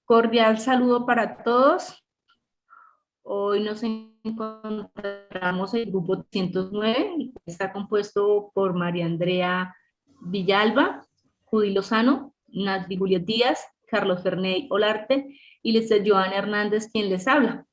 Cordial saludo para todos. Hoy nos encontramos en el grupo 109, que está compuesto por María Andrea Villalba, Judy Lozano, Natri Juliet Díaz, Carlos Ferney Olarte y Lizeth Joana Hernández, quien les habla.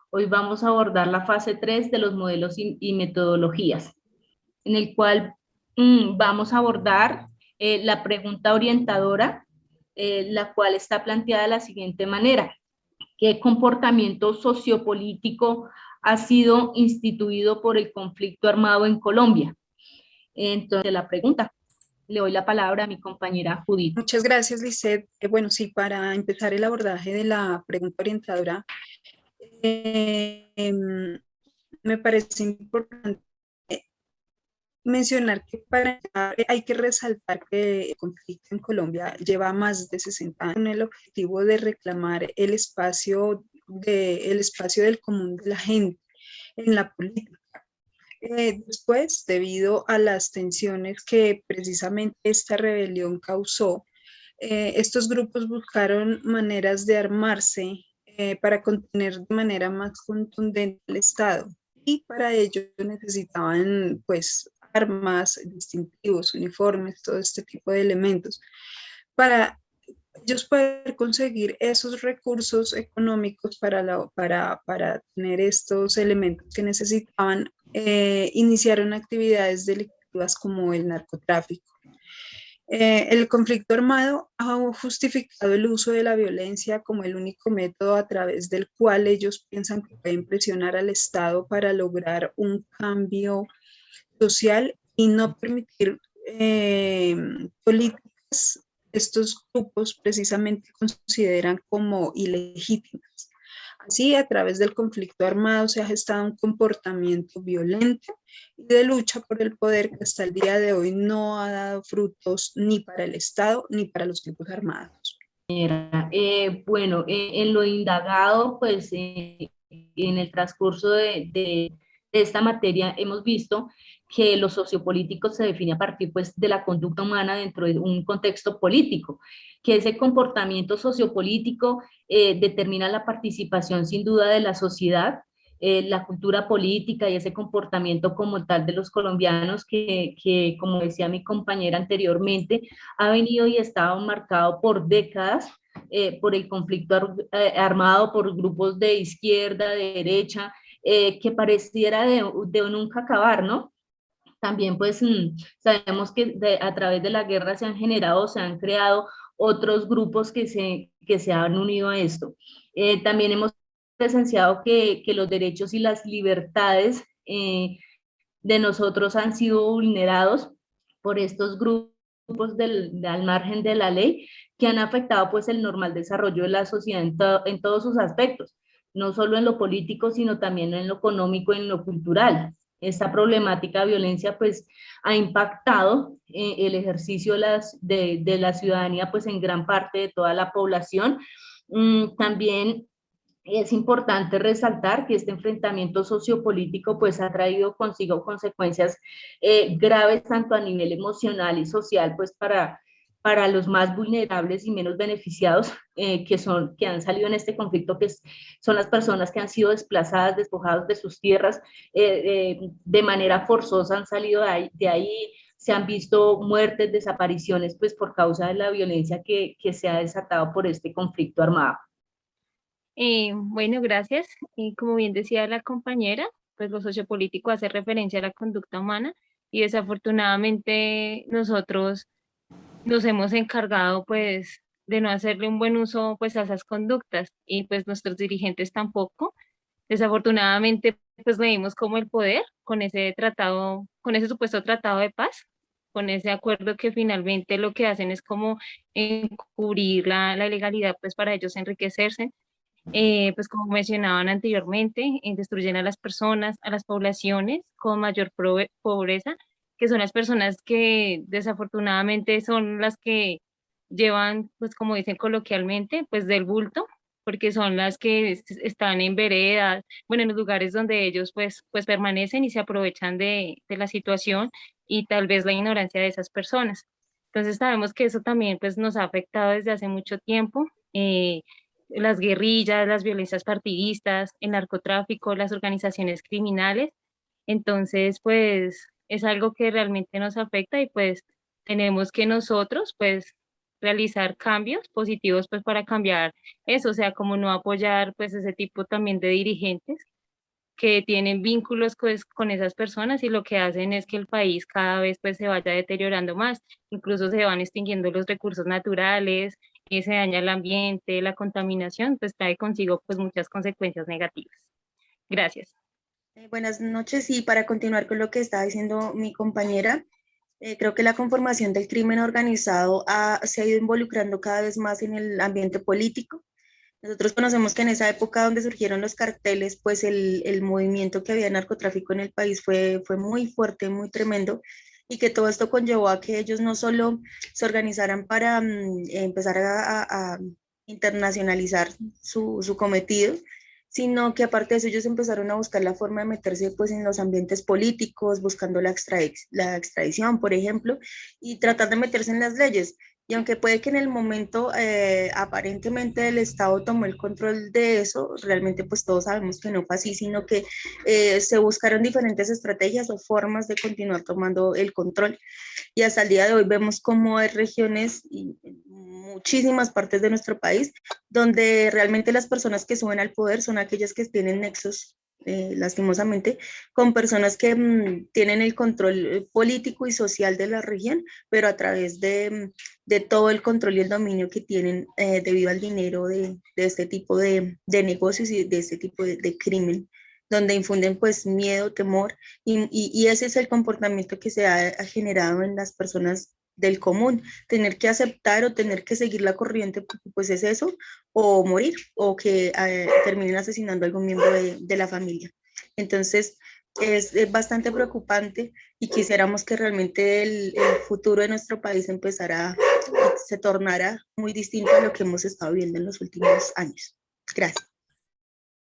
Hoy vamos a abordar la fase 3 de los modelos y metodologías, en el cual vamos a abordar la pregunta orientadora, la cual está planteada de la siguiente manera: ¿qué comportamiento sociopolítico ha sido instituido por el conflicto armado en Colombia? Entonces, la pregunta, le doy la palabra a mi compañera Judith. Muchas gracias, Lizeth. Bueno, sí, para empezar el abordaje de la pregunta orientadora, me parece importante mencionar que hay que resaltar que el conflicto en Colombia lleva más de 60 años con el objetivo de reclamar el espacio del común de la gente en la política. Después, debido a las tensiones que precisamente esta rebelión causó, estos grupos buscaron maneras de armarse para contener de manera más contundente el Estado, y para ello necesitaban pues armas, distintivos, uniformes, todo este tipo de elementos para ellos poder conseguir esos recursos económicos para tener estos elementos que necesitaban. Iniciaron actividades delictivas como el narcotráfico. El conflicto armado ha justificado el uso de la violencia como el único método a través del cual ellos piensan que pueden presionar al Estado para lograr un cambio social y no permitir políticas. Estos grupos precisamente consideran como ilegítimas. Así, a través del conflicto armado se ha gestado un comportamiento violento y de lucha por el poder que hasta el día de hoy no ha dado frutos ni para el Estado ni para los grupos armados. Bueno, en lo indagado, pues en el transcurso de esta materia hemos visto que lo sociopolítico se define a partir pues, de la conducta humana dentro de un contexto político, que ese comportamiento sociopolítico determina la participación sin duda de la sociedad, la cultura política y ese comportamiento como tal de los colombianos que, como decía mi compañera anteriormente, ha venido y estado marcado por décadas por el conflicto armado, por grupos de izquierda, de derecha, que pareciera de nunca acabar, ¿no? También pues sabemos que a través de la guerra se han generado, se han creado otros grupos que se han unido a esto. También hemos presenciado que los derechos y las libertades de nosotros han sido vulnerados por estos grupos al margen de la ley, que han afectado pues el normal desarrollo de la sociedad en todos sus aspectos, no solo en lo político, sino también en lo económico y en lo cultural. Esta problemática de violencia pues ha impactado el ejercicio de la ciudadanía pues en gran parte de toda la población. También es importante resaltar que este enfrentamiento sociopolítico pues ha traído consigo consecuencias graves tanto a nivel emocional y social pues para los más vulnerables y menos beneficiados que han salido en este conflicto, que son las personas que han sido desplazadas, despojadas de sus tierras de manera forzosa, han salido de ahí, se han visto muertes, desapariciones pues por causa de la violencia que se ha desatado por este conflicto armado. Bueno, gracias. Como bien decía la compañera, pues lo sociopolítico hace referencia a la conducta humana y desafortunadamente nosotros nos hemos encargado pues de no hacerle un buen uso pues a esas conductas y pues nuestros dirigentes tampoco. Desafortunadamente pues le dimos como el poder con ese tratado, con ese supuesto tratado de paz, con ese acuerdo que finalmente lo que hacen es como encubrir la ilegalidad pues para ellos enriquecerse. Pues como mencionaban anteriormente, destruyen a las personas, a las poblaciones con mayor pobreza, que son las personas que desafortunadamente son las que llevan, pues como dicen coloquialmente, pues del bulto, porque son las que están en veredas, bueno, en los lugares donde ellos pues permanecen y se aprovechan de la situación y tal vez la ignorancia de esas personas. Entonces sabemos que eso también pues nos ha afectado desde hace mucho tiempo. las guerrillas, las violencias partidistas, el narcotráfico, las organizaciones criminales. Entonces, pues es algo que realmente nos afecta y pues tenemos que nosotros, pues, realizar cambios positivos, pues, para cambiar eso, o sea, como no apoyar, pues, ese tipo también de dirigentes que tienen vínculos, pues, con esas personas y lo que hacen es que el país cada vez, pues, se vaya deteriorando más, incluso se van extinguiendo los recursos naturales, se daña el ambiente, la contaminación, pues, trae consigo, pues, muchas consecuencias negativas. Gracias. Buenas noches y para continuar con lo que estaba diciendo mi compañera, creo que la conformación del crimen organizado se ha ido involucrando cada vez más en el ambiente político. Nosotros conocemos que en esa época donde surgieron los carteles, pues el movimiento que había de narcotráfico en el país fue muy fuerte, muy tremendo, y que todo esto conllevó a que ellos no solo se organizaran para empezar a internacionalizar su cometido, sino que aparte de eso ellos empezaron a buscar la forma de meterse pues en los ambientes políticos, buscando la extradición, por ejemplo, y tratar de meterse en las leyes. Y aunque puede que en el momento aparentemente el Estado tomó el control de eso, realmente pues todos sabemos que no fue así, sino que se buscaron diferentes estrategias o formas de continuar tomando el control. Y hasta el día de hoy vemos cómo hay regiones y muchísimas partes de nuestro país donde realmente las personas que suben al poder son aquellas que tienen nexos, lastimosamente, con personas que tienen el control político y social de la región, pero a través de todo el control y el dominio que tienen debido al dinero de este tipo de negocios y de este tipo de crimen, donde infunden pues miedo, temor, y ese es el comportamiento que se ha generado en las personas del común, tener que aceptar o tener que seguir la corriente, porque pues es eso, o morir, o que terminen asesinando a algún miembro de la familia. Entonces, es bastante preocupante y quisiéramos que realmente el futuro de nuestro país se tornara muy distinto a lo que hemos estado viendo en los últimos años. Gracias.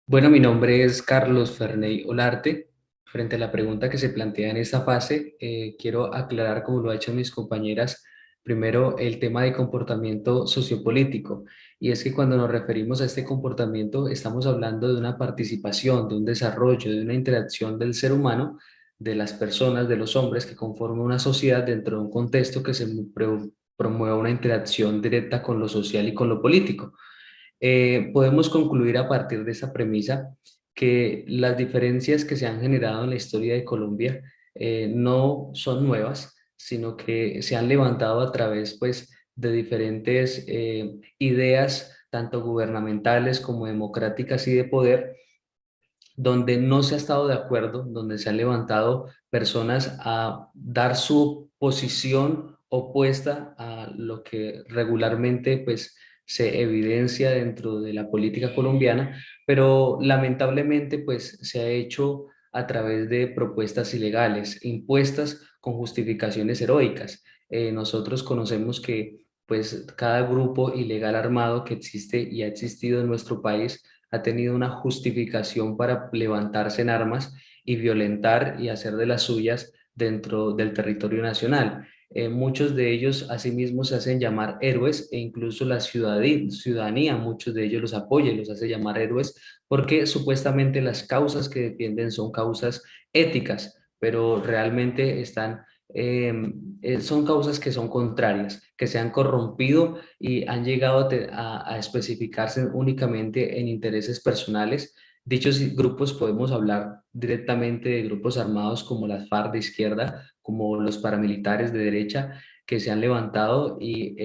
Bueno, mi nombre es Carlos Ferney Olarte. Frente a la pregunta que se plantea en esta fase, quiero aclarar, como lo han hecho mis compañeras, primero el tema de comportamiento sociopolítico. Y es que cuando nos referimos a este comportamiento, estamos hablando de una participación, de un desarrollo, de una interacción del ser humano, de las personas, de los hombres que conforman una sociedad dentro de un contexto que promueva una interacción directa con lo social y con lo político. Podemos concluir a partir de esa premisa que las diferencias que se han generado en la historia de Colombia no son nuevas, sino que se han levantado a través pues, de diferentes ideas, tanto gubernamentales como democráticas y de poder, donde no se ha estado de acuerdo, donde se han levantado personas a dar su posición opuesta a lo que regularmente pues, se evidencia dentro de la política colombiana, pero lamentablemente pues, se ha hecho a través de propuestas ilegales, impuestas con justificaciones heroicas. Nosotros conocemos que pues, cada grupo ilegal armado que existe y ha existido en nuestro país ha tenido una justificación para levantarse en armas y violentar y hacer de las suyas dentro del territorio nacional. Muchos de ellos asimismo se hacen llamar héroes e incluso la ciudadanía, muchos de ellos los apoya y los hace llamar héroes porque supuestamente las causas que defienden son causas éticas, pero realmente son causas que son contrarias, que se han corrompido y han llegado a especificarse únicamente en intereses personales. Dichos grupos podemos hablar directamente de grupos armados como las FARC de izquierda, como los paramilitares de derecha, que se han levantado y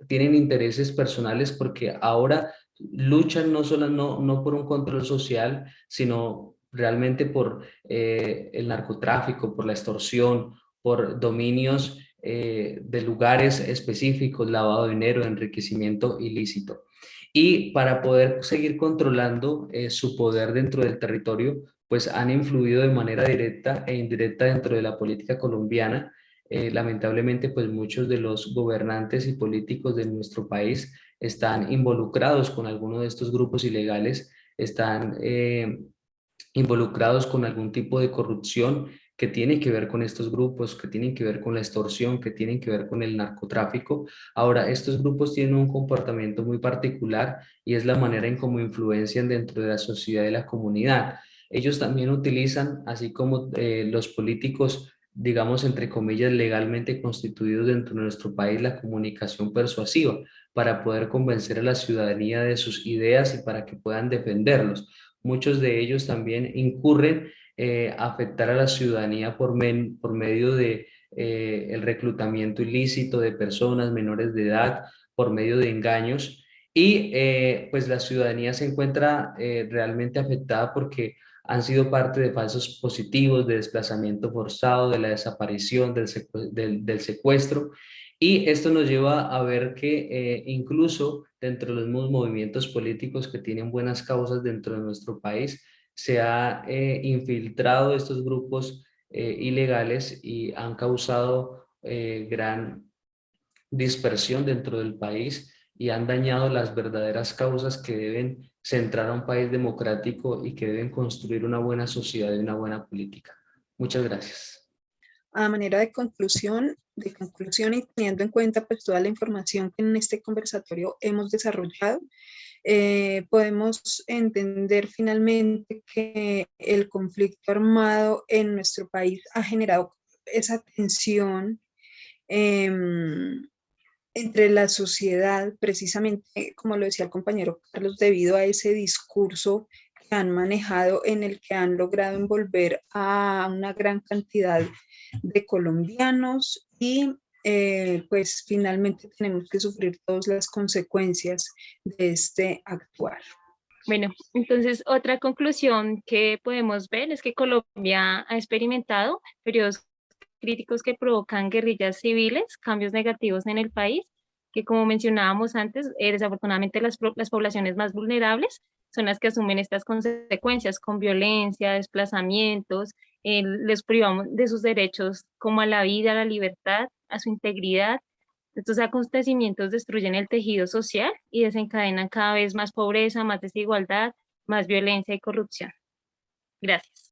tienen intereses personales porque ahora luchan no por un control social, sino realmente por el narcotráfico, por la extorsión, por dominios de lugares específicos, lavado de dinero, enriquecimiento ilícito. Y para poder seguir controlando su poder dentro del territorio, pues han influido de manera directa e indirecta dentro de la política colombiana. Lamentablemente, pues muchos de los gobernantes y políticos de nuestro país están involucrados con alguno de estos grupos ilegales, están involucrados con algún tipo de corrupción que tiene que ver con estos grupos, que tienen que ver con la extorsión, que tienen que ver con el narcotráfico. Ahora, estos grupos tienen un comportamiento muy particular y es la manera en cómo influencian dentro de la sociedad y la comunidad. Ellos también utilizan, así como los políticos, digamos, entre comillas, legalmente constituidos dentro de nuestro país, la comunicación persuasiva para poder convencer a la ciudadanía de sus ideas y para que puedan defenderlos. Muchos de ellos también incurren afectar a la ciudadanía por medio de el reclutamiento ilícito de personas menores de edad, por medio de engaños. Y pues la ciudadanía se encuentra realmente afectada porque han sido parte de falsos positivos, de desplazamiento forzado, de la desaparición, del secuestro. Y esto nos lleva a ver que incluso dentro de los mismos movimientos políticos que tienen buenas causas dentro de nuestro país, se ha infiltrado estos grupos ilegales y han causado gran dispersión dentro del país y han dañado las verdaderas causas que deben centrar a un país democrático y que deben construir una buena sociedad y una buena política. Muchas gracias. A manera de conclusión y teniendo en cuenta pues toda la información que en este conversatorio hemos desarrollado, podemos entender finalmente que el conflicto armado en nuestro país ha generado esa tensión entre la sociedad, precisamente como lo decía el compañero Carlos, debido a ese discurso que han manejado en el que han logrado envolver a una gran cantidad de colombianos y pues finalmente tenemos que sufrir todas las consecuencias de este actuar. Bueno, entonces otra conclusión que podemos ver es que Colombia ha experimentado periodos críticos que provocan guerrillas civiles, cambios negativos en el país, que como mencionábamos antes, desafortunadamente las poblaciones más vulnerables son las que asumen estas consecuencias con violencia, desplazamientos, les privamos de sus derechos como a la vida, a la libertad, a su integridad. Estos acontecimientos destruyen el tejido social y desencadenan cada vez más pobreza, más desigualdad, más violencia y corrupción. Gracias.